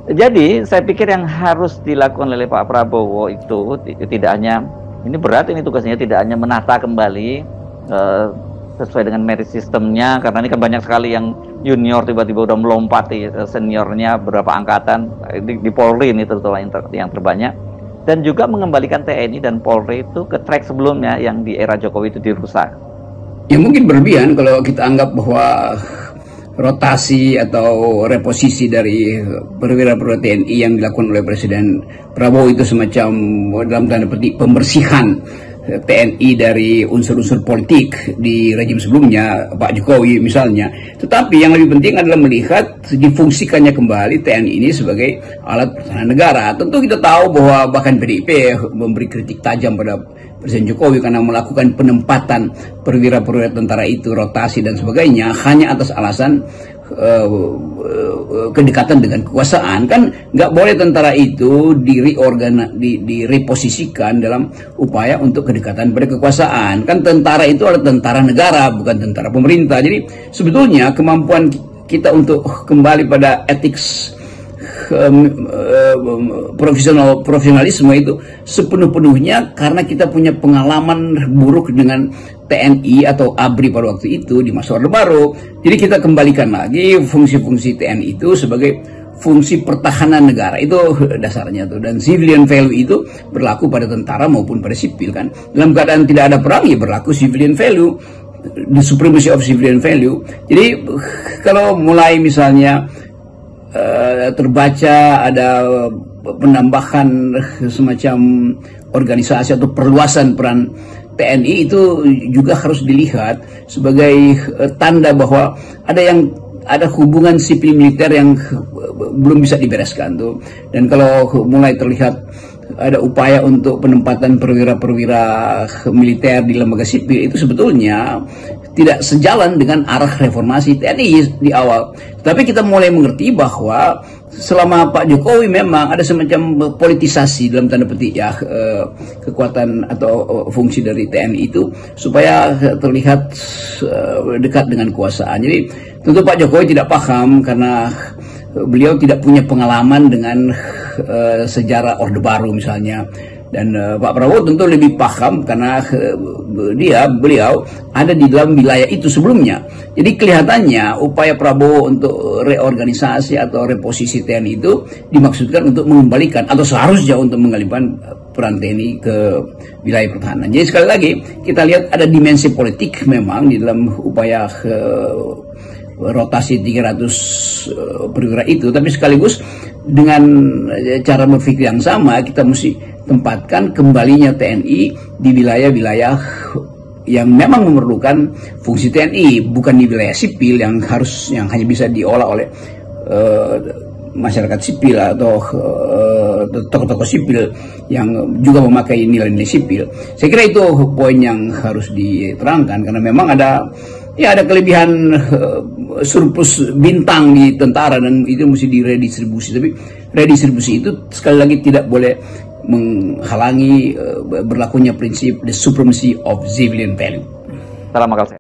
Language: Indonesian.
Jadi saya pikir yang harus dilakukan oleh Pak Prabowo itu tidak hanya, ini berat ini tugasnya, tidak hanya menata kembali sesuai dengan merit sistemnya, karena ini kan banyak sekali yang junior tiba-tiba udah melompati seniornya berapa angkatan di Polri ini terutama yang terbanyak, dan juga mengembalikan TNI dan Polri itu ke track sebelumnya yang di era Jokowi itu dirusak. Ya mungkin berlebihan kalau kita anggap bahwa rotasi atau reposisi dari perwira-perwira TNI yang dilakukan oleh Presiden Prabowo itu semacam dalam tanda petik pembersihan TNI dari unsur-unsur politik di rejim sebelumnya, Pak Jokowi misalnya. Tetapi yang lebih penting adalah melihat difungsikannya kembali TNI ini sebagai alat pertahanan negara. Tentu kita tahu bahwa bahkan PDIP memberi kritik tajam pada Presiden Jokowi karena melakukan penempatan perwira-perwira tentara itu, rotasi dan sebagainya, hanya atas alasan kedekatan dengan kekuasaan. Kan nggak boleh tentara itu direposisikan dalam upaya untuk kedekatan pada kekuasaan. Kan tentara itu adalah tentara negara, bukan tentara pemerintah. Jadi sebetulnya kemampuan kita untuk kembali pada etik profesionalisme itu sepenuh-penuhnya karena kita punya pengalaman buruk dengan TNI atau ABRI pada waktu itu di masa Orde Baru. Jadi kita kembalikan lagi fungsi-fungsi TNI itu sebagai fungsi pertahanan negara, itu dasarnya tuh. Dan civilian value itu berlaku pada tentara maupun pada sipil kan. Dalam keadaan tidak ada perang ya berlaku civilian value, the supremacy of civilian value. Jadi kalau mulai misalnya terbaca ada penambahan semacam organisasi atau perluasan peran TNI, itu juga harus dilihat sebagai tanda bahwa ada hubungan sipil militer yang belum bisa dibereskan tuh. Dan kalau mulai terlihat ada upaya untuk penempatan perwira-perwira militer di lembaga sipil, itu sebetulnya tidak sejalan dengan arah reformasi TNI di awal. Tapi kita mulai mengerti bahwa selama Pak Jokowi memang ada semacam politisasi dalam tanda petik ya kekuatan atau fungsi dari TNI itu supaya terlihat dekat dengan kekuasaan. Jadi tentu Pak Jokowi tidak paham karena beliau tidak punya pengalaman dengan sejarah Orde Baru misalnya. Dan Pak Prabowo tentu lebih paham karena beliau ada di dalam wilayah itu sebelumnya. Jadi kelihatannya upaya Prabowo untuk reorganisasi atau reposisi TNI itu dimaksudkan untuk mengembalikan atau seharusnya untuk mengembalikan peran TNI ke wilayah pertahanan. Jadi sekali lagi kita lihat ada dimensi politik memang di dalam upaya rotasi 300 perwira itu, tapi sekaligus dengan cara berpikir yang sama kita mesti tempatkan kembalinya TNI di wilayah-wilayah yang memang memerlukan fungsi TNI, bukan di wilayah sipil yang hanya bisa diolah oleh masyarakat sipil atau tokoh-tokoh sipil yang juga memakai nilai-nilai sipil. Saya kira itu poin yang harus diterangkan karena memang ada kelebihan surplus bintang di tentara dan itu mesti diredistribusi. Tapi redistribusi itu sekali lagi tidak boleh menghalangi berlakunya prinsip the supremacy of civilian value. Salam akal sehat.